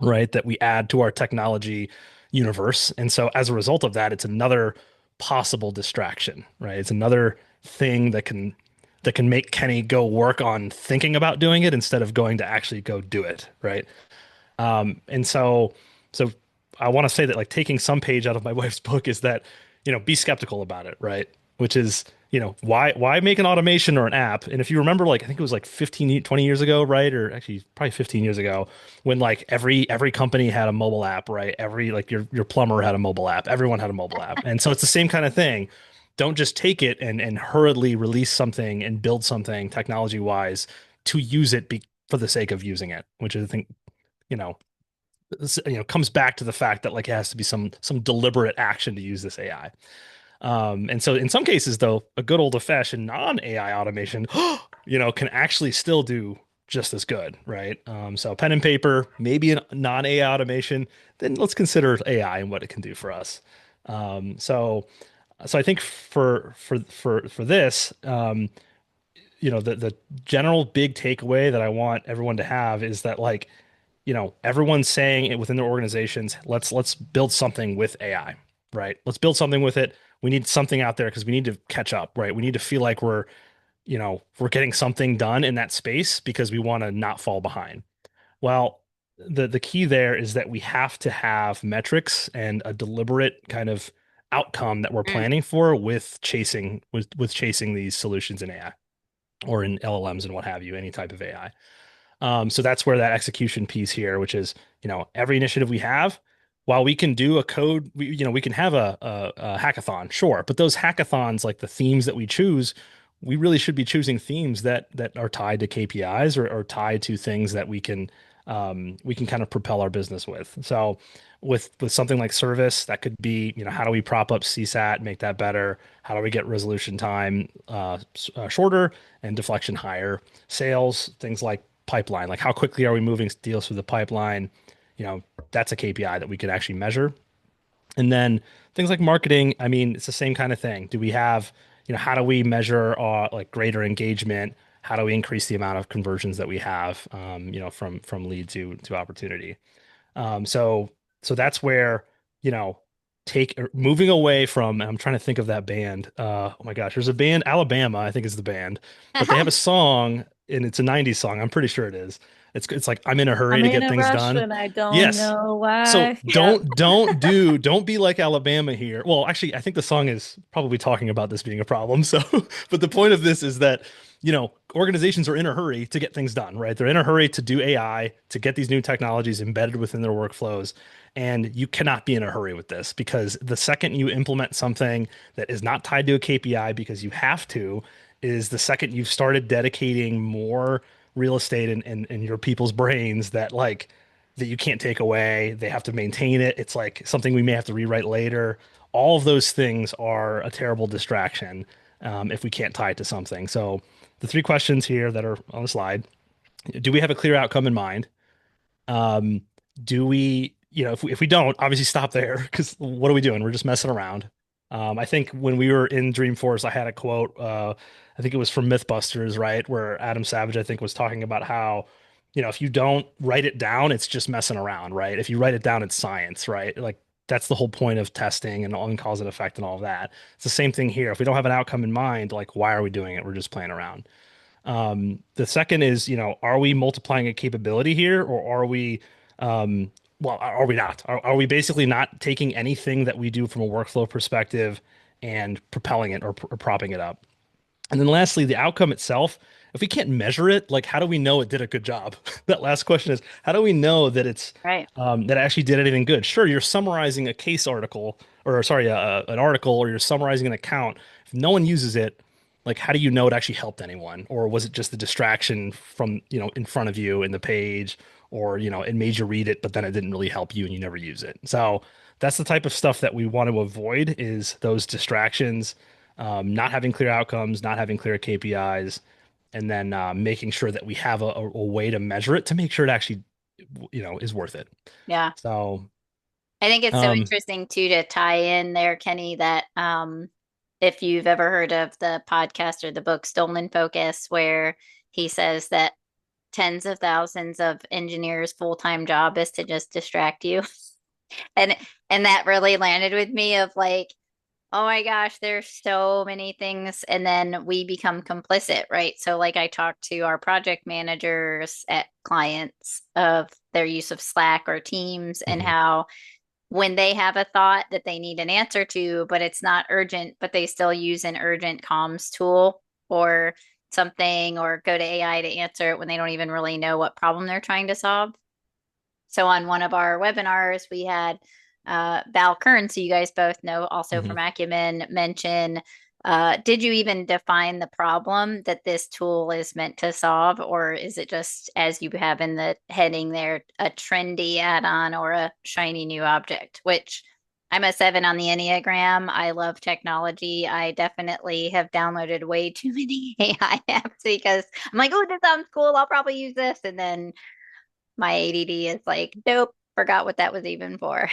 C: right, that we add to our technology universe. And so as a result of that, it's another possible distraction, right? It's another thing that can make Kenny go work on thinking about doing it instead of going to actually go do it, right? And so I want to say that like taking some page out of my wife's book is that, be skeptical about it, right? Which is, why make an automation or an app? And if you remember, like I think it was like 15, 20 years ago, right? Or actually probably 15 years ago, when like every company had a mobile app, right? Every like your plumber had a mobile app, everyone had a mobile app. And so it's the same kind of thing. Don't just take it and hurriedly release something and build something technology wise to use it for the sake of using it, which I think, you know, comes back to the fact that like it has to be some deliberate action to use this AI. And so in some cases though, a good old fashioned non-AI automation, can actually still do just as good, right? So pen and paper, maybe a non-AI automation, then let's consider AI and what it can do for us. So I think for this, the general big takeaway that I want everyone to have is that like, everyone's saying it within their organizations, let's build something with AI, right? Let's build something with it. We need something out there because we need to catch up, right? We need to feel like we're getting something done in that space because we want to not fall behind. Well, the key there is that we have to have metrics and a deliberate kind of outcome that we're
A: Mm,
C: planning for with chasing these solutions in AI or in LLMs and what have you, any type of AI. So that's where that execution piece here, which is, every initiative we have, while we can do a code, we can have a hackathon, sure, but those hackathons, like the themes that we choose, we really should be choosing themes that are tied to KPIs or tied to things that we can kind of propel our business with. So with something like service, that could be, how do we prop up CSAT, make that better? How do we get resolution time shorter and deflection higher? Sales, things like pipeline, like how quickly are we moving deals through the pipeline? That's a KPI that we could actually measure. And then things like marketing, I mean, it's the same kind of thing. Do we have, how do we measure like greater engagement? How do we increase the amount of conversions that we have, from lead to opportunity? So that's where, you know, moving away from, I'm trying to think of that band. Oh my gosh, there's a band, Alabama, I think is the band, but they have a song and it's a 90s song. I'm pretty sure it is. It's like I'm in a hurry
B: I'm
C: to
B: in
C: get
B: a
C: things
B: rush
C: done.
B: and I don't
C: Yes.
B: know
C: So
B: why. Yep.
C: don't be like Alabama here. Well, actually, I think the song is probably talking about this being a problem. So, but the point of this is that, organizations are in a hurry to get things done, right? They're in a hurry to do AI, to get these new technologies embedded within their workflows. And you cannot be in a hurry with this because the second you implement something that is not tied to a KPI because you have to, is the second you've started dedicating more real estate in your people's brains that you can't take away. They have to maintain it. It's like something we may have to rewrite later. All of those things are a terrible distraction if we can't tie it to something. So the three questions here that are on the slide: do we have a clear outcome in mind? Um, do we, if we don't, obviously stop there because what are we doing? We're just messing around. I think when we were in Dreamforce, I had a quote. I think it was from MythBusters, right, where Adam Savage, I think, was talking about how, if you don't write it down, it's just messing around, right? If you write it down, it's science, right? Like that's the whole point of testing and on cause and effect and all of that. It's the same thing here. If we don't have an outcome in mind, like why are we doing it? We're just playing around. The second is, are we multiplying a capability here or are we, well, are we not? Are we basically not taking anything that we do from a workflow perspective and propelling it or propping it up? And then lastly, the outcome itself, if we can't measure it, like how do we know it did a good job? That last question is, how do we know that
A: right.
C: that it actually did anything good? Sure, you're summarizing a case article or sorry, an article or you're summarizing an account. If no one uses it, like how do you know it actually helped anyone? Or was it just a distraction from, in front of you in the page or, it made you read it, but then it didn't really help you and you never use it. So that's the type of stuff that we want to avoid is those distractions, not having clear outcomes, not having clear KPIs, and then making sure that we have a way to measure it to make sure it actually, is worth it.
A: Yeah.
C: So,
A: I think it's so
C: um,
A: interesting too to tie in there, Kenny, that if you've ever heard of the podcast or the book Stolen Focus, where he says that tens of thousands of engineers' full-time job is to just distract you. And that really landed with me of like, oh my gosh, there's so many things. And then we become complicit, right? So like I talked to our project managers at clients of their use of Slack or Teams and
C: mhm,
A: how when they have a thought that they need an answer to, but it's not urgent, but they still use an urgent comms tool or something or go to AI to answer it when they don't even really know what problem they're trying to solve. So on one of our webinars, we had Val Kern, so you guys both know, also
C: mhm.
A: from Acumen, mention did you even define the problem that this tool is meant to solve, or is it just, as you have in the heading there, a trendy add on or a shiny new object? Which I'm a 7 on the Enneagram. I love technology. I definitely have downloaded way too many AI apps because I'm like, oh, this sounds cool. I'll probably use this. And then my ADD is like, nope, forgot what that was even for.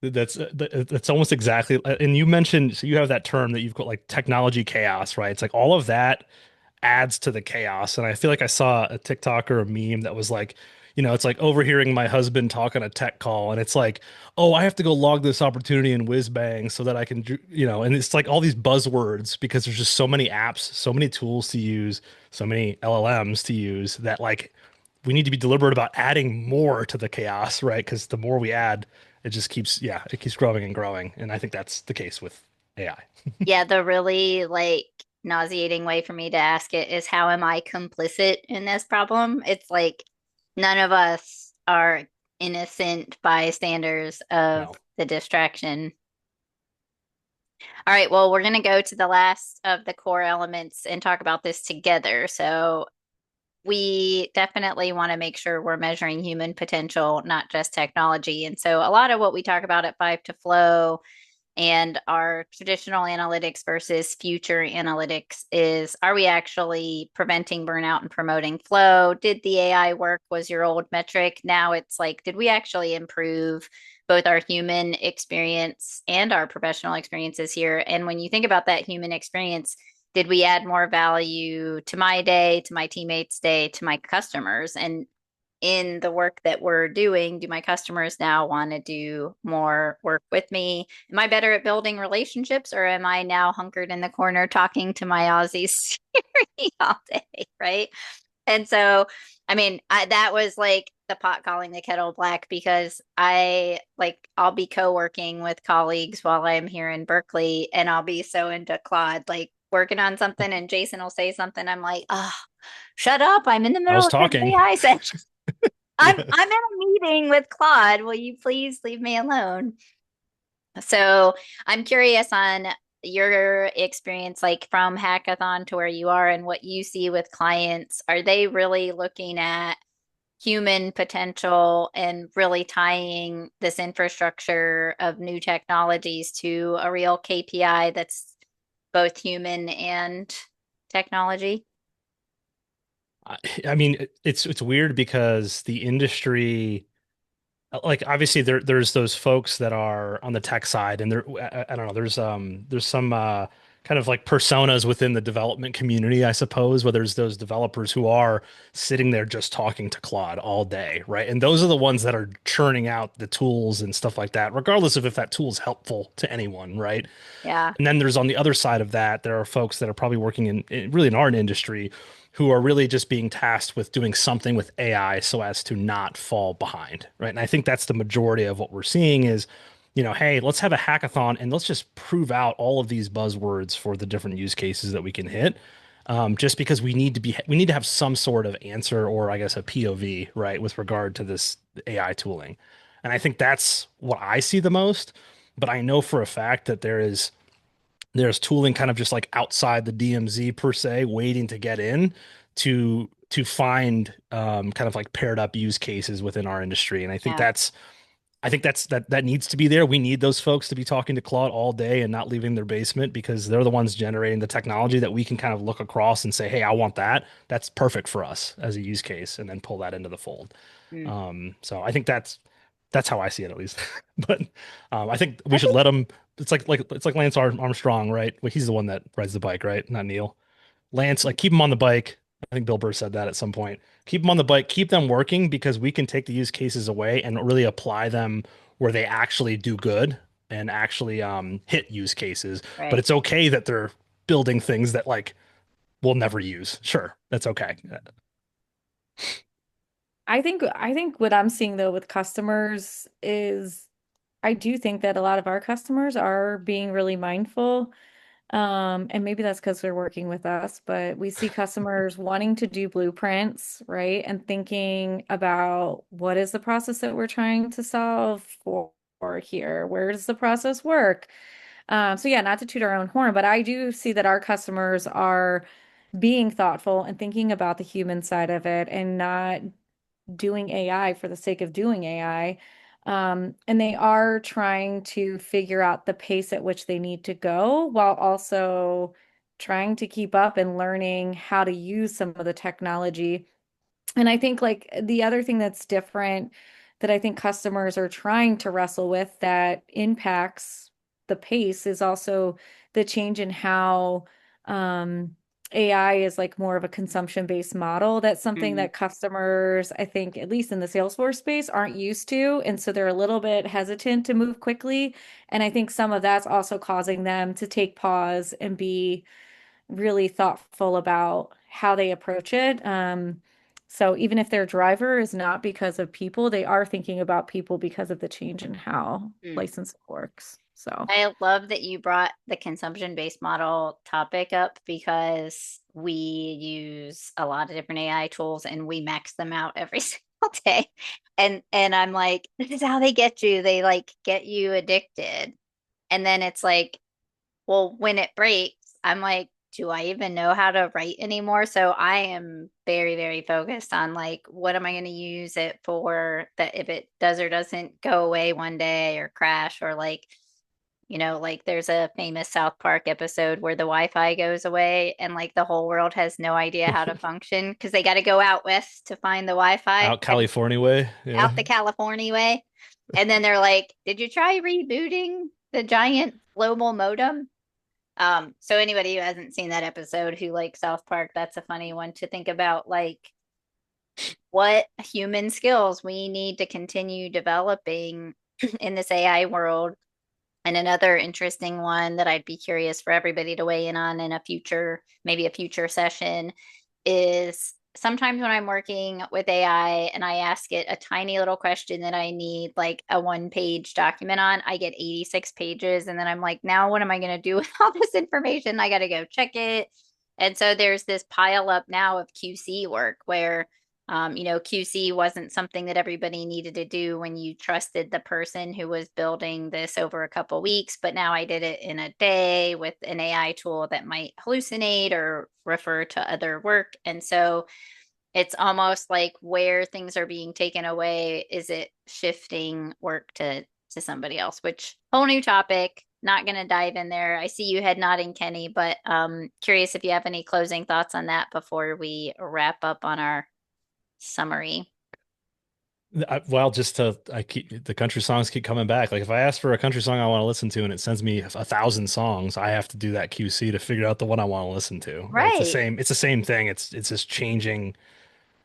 C: That's almost exactly. And you mentioned, so you have that term that you've got like technology chaos, right? It's like all of that adds to the chaos. And I feel like I saw a TikTok or a meme that was like, it's like overhearing my husband talk on a tech call, and it's like, oh, I have to go log this opportunity in whiz bang so that I can, and it's like all these buzzwords because there's just so many apps, so many tools to use, so many LLMs to use that like we need to be deliberate about adding more to the chaos, right? Because the more we add, it just keeps, yeah, it keeps growing and growing. And I think that's the case with AI.
A: Yeah, the really like nauseating way for me to ask it is how am I complicit in this problem? It's like none of us are innocent bystanders of
C: No.
A: the distraction. All right, well, we're going to go to the last of the core elements and talk about this together. So, we definitely want to make sure we're measuring human potential, not just technology. And so, a lot of what we talk about at Five to Flow and our traditional analytics versus future analytics is, are we actually preventing burnout and promoting flow? Did the AI work? Was your old metric? Now it's like, did we actually improve both our human experience and our professional experiences here? And when you think about that human experience, did we add more value to my day, to my teammates' day, to my customers? And in the work that we're doing, do my customers now want to do more work with me? Am I better at building relationships, or am I now hunkered in the corner talking to my Aussie Siri all day? Right. And so, I mean, that was like the pot calling the kettle black because I'll be co-working with colleagues while I'm here in Berkeley and I'll be so into Claude, like working on something and Jason will say something. I'm like, oh, shut up. I'm in the
C: I
A: middle
C: was
A: of this
C: talking.
A: AI session. I'm
C: Yeah.
A: I'm in a meeting with Claude. Will you please leave me alone? So I'm curious on your experience, like from hackathon to where you are and what you see with clients. Are they really looking at human potential and really tying this infrastructure of new technologies to a real KPI that's both human and technology?
C: I, I mean, it's weird because the industry, like obviously there's those folks that are on the tech side, and I don't know, there's some kind of like personas within the development community, I suppose, where there's those developers who are sitting there just talking to Claude all day, right? And those are the ones that are churning out the tools and stuff like that, regardless of if that tool is helpful to anyone, right?
A: Yeah,
C: And then there's on the other side of that, there are folks that are probably working really in our industry who are really just being tasked with doing something with AI so as to not fall behind, right? And I think that's the majority of what we're seeing is, hey, let's have a hackathon and let's just prove out all of these buzzwords for the different use cases that we can hit. Just because we need to have some sort of answer or I guess a POV, right, with regard to this AI tooling. And I think that's what I see the most. But I know for a fact that there's tooling kind of just like outside the DMZ per se, waiting to get in to find kind of like paired up use cases within our industry. And
A: yeah.
C: I think that needs to be there. We need those folks to be talking to Claude all day and not leaving their basement because they're the ones generating the technology that we can kind of look across and say, hey, I want that. That's perfect for us as a use case, and then pull that into the fold.
A: Mm.
C: So I think that's how I see it at least. But I think we
A: I
C: should
A: think,
C: let him. It's like Lance Armstrong, right? Well, he's the one that rides the bike, right? Not Neil. Lance, like keep him on the bike. I think Bill Burr said that at some point. Keep them on the bike, keep them working because we can take the use cases away and really apply them where they actually do good and actually hit use cases. But
A: right.
C: it's okay that they're building things that like we'll never use. Sure, that's okay.
B: I think what I'm seeing though with customers is I do think that a lot of our customers are being really mindful. And maybe that's because they're working with us, but we see customers wanting to do blueprints, right? And thinking about what is the process that we're trying to solve for here? Where does the process work? So yeah, not to toot our own horn, but I do see that our customers are being thoughtful and thinking about the human side of it and not doing AI for the sake of doing AI. And they are trying to figure out the pace at which they need to go while also trying to keep up and learning how to use some of the technology. And I think like the other thing that's different that I think customers are trying to wrestle with that impacts the pace is also the change in how AI is like more of a consumption-based model. That's something
A: Mm.
B: that customers, I think, at least in the Salesforce space, aren't used to. And so they're a little bit hesitant to move quickly. And I think some of that's also causing them to take pause and be really thoughtful about how they approach it. So even if their driver is not because of people, they are thinking about people because of the change in how
A: Mm.
B: licensing works. So,
A: I love that you brought the consumption-based model topic up because we use a lot of different AI tools and we max them out every single day. And I'm like, this is how they get you. They like get you addicted. And then it's like, well, when it breaks, I'm like, do I even know how to write anymore? So I am very, very focused on like, what am I going to use it for that if it does or doesn't go away one day or crash or like, like there's a famous South Park episode where the Wi-Fi goes away and like the whole world has no idea how to function because they got to go out west to find the Wi-Fi
C: Out
A: and
C: California way. Yeah.
A: out the California way. And then they're like, did you try rebooting the giant global modem? So anybody who hasn't seen that episode who likes South Park, that's a funny one to think about, like what human skills we need to continue developing in this AI world. And another interesting one that I'd be curious for everybody to weigh in on in a future, maybe a future session, is sometimes when I'm working with AI and I ask it a tiny little question that I need like a 1 page document on, I get 86 pages. And then I'm like, now what am I going to do with all this information? I got to go check it. And so there's this pile up now of QC work where QC wasn't something that everybody needed to do when you trusted the person who was building this over a couple weeks. But now I did it in a day with an AI tool that might hallucinate or refer to other work. And so it's almost like where things are being taken away, is it shifting work to somebody else? Which whole new topic. Not going to dive in there. I see you head nodding, Kenny, but curious if you have any closing thoughts on that before we wrap up on our summary.
C: Well, just to I keep the country songs keep coming back. Like if I ask for a country song I want to listen to and it sends me 1,000 songs, I have to do that QC to figure out the one I want to listen to. Right? It's the
A: Right.
C: same. It's the same thing. It's just changing.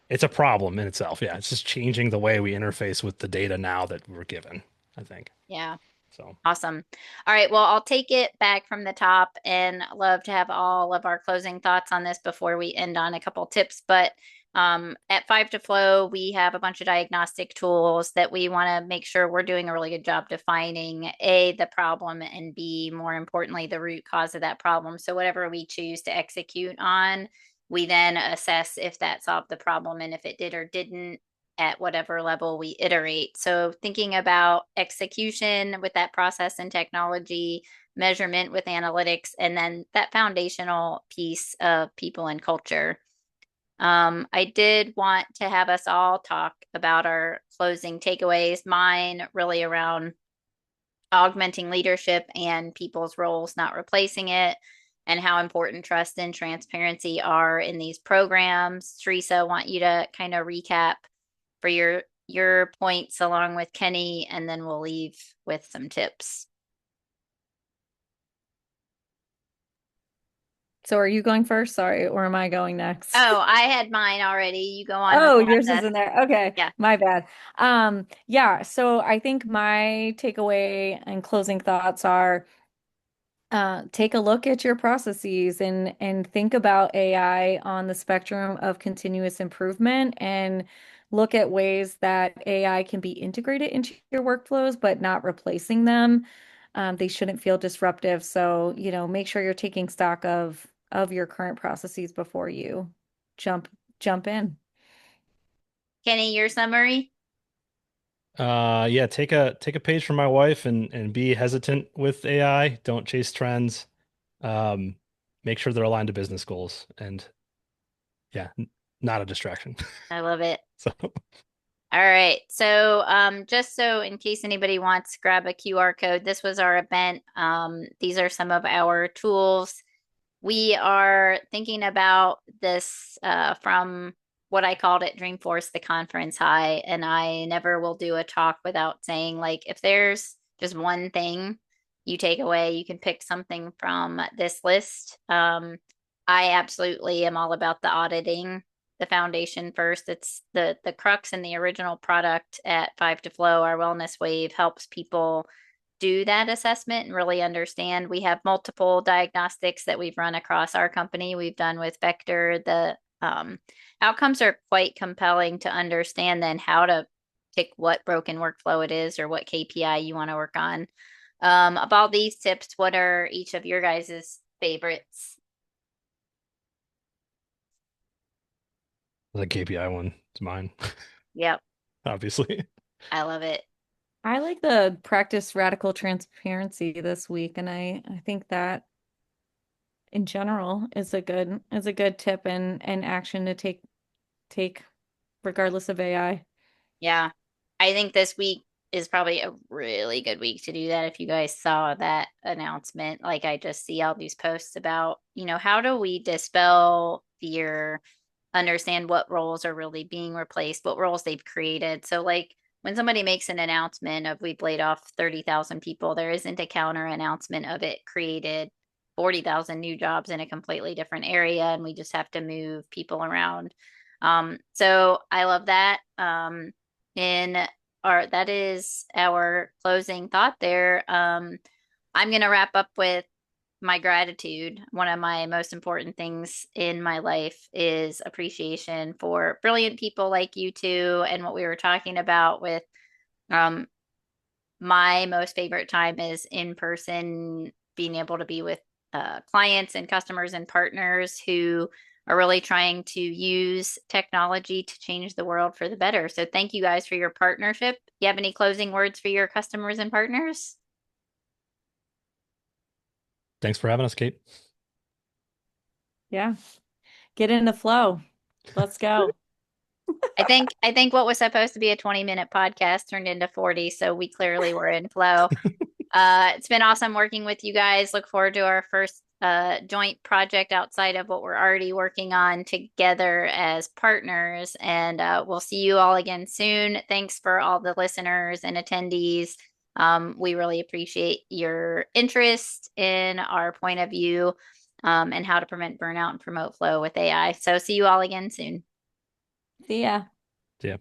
C: It's a problem in itself. Yeah, it's just changing the way we interface with the data now that we're given, I think.
A: Yeah.
C: So
A: Awesome. All right. Well, I'll take it back from the top and love to have all of our closing thoughts on this before we end on a couple tips. But at Five to Flow, we have a bunch of diagnostic tools that we want to make sure we're doing a really good job defining A, the problem, and B, more importantly, the root cause of that problem. So whatever we choose to execute on, we then assess if that solved the problem and if it did or didn't at whatever level we iterate. So thinking about execution with that process and technology, measurement with analytics, and then that foundational piece of people and culture. I did want to have us all talk about our closing takeaways, mine really around augmenting leadership and people's roles, not replacing it, and how important trust and transparency are in these programs. Teresa, I want you to kind of recap for your points along with Kenny, and then we'll leave with some tips.
B: so are you going first? Sorry, or am I going next?
A: Oh, I had mine already. You go on with
B: Oh, yours is
A: Amanda.
B: in there. Okay,
A: Yeah.
B: my bad. Yeah, so I think my takeaway and closing thoughts are take a look at your processes and think about AI on the spectrum of continuous improvement and look at ways that AI can be integrated into your workflows, but not replacing them. They shouldn't feel disruptive. So, make sure you're taking stock of your current processes before you jump jump in.
A: Kenny, your summary?
C: yeah, take a page from my wife and be hesitant with AI. Don't chase trends. Um, make sure they're aligned to business goals and yeah, not a distraction.
A: I love it.
C: So
A: All right. So, just so in case anybody wants to grab a QR code, this was our event. These are some of our tools. We are thinking about this from what I called it Dreamforce, the conference high. And I never will do a talk without saying, like, if there's just one thing you take away, you can pick something from this list. I absolutely am all about the auditing the foundation first. It's the crux and the original product at Five to Flow. Our wellness wave helps people do that assessment and really understand. We have multiple diagnostics that we've run across our company. We've done with Vector. The outcomes are quite compelling to understand then how to pick what broken workflow it is or what KPI you want to work on. Of all these tips, what are each of your guys' favorites?
C: The KPI one is mine,
A: Yep,
C: obviously.
A: I love it.
B: I like the practice radical transparency this week, and I think that in general is a good tip and action to take regardless of AI.
A: Yeah. I think this week is probably a really good week to do that. If you guys saw that announcement, like I just see all these posts about, how do we dispel fear, understand what roles are really being replaced, what roles they've created. So, like, when somebody makes an announcement of we've laid off 30,000 people, there isn't a counter announcement of it created 40,000 new jobs in a completely different area, and we just have to move people around. So I love that. In our that is our closing thought there. I'm gonna wrap up with my gratitude. One of my most important things in my life is appreciation for brilliant people like you two and what we were talking about with um my most favorite time is in person, being able to be with clients and customers and partners who are really trying to use technology to change the world for the better. So, thank you guys for your partnership. You have any closing words for your customers and partners?
C: Thanks for having us, Kate.
B: Yeah. Get in the flow. Let's go.
A: I think what was supposed to be a 20-minute podcast turned into 40, so we clearly were in flow. It's been awesome working with you guys. Look forward to our first joint project outside of what we're already working on together as partners. And we'll see you all again soon. Thanks for all the listeners and attendees. We really appreciate your interest in our point of view and how to prevent burnout and promote flow with AI. So, see you all again soon.
B: See ya.
C: Yeah.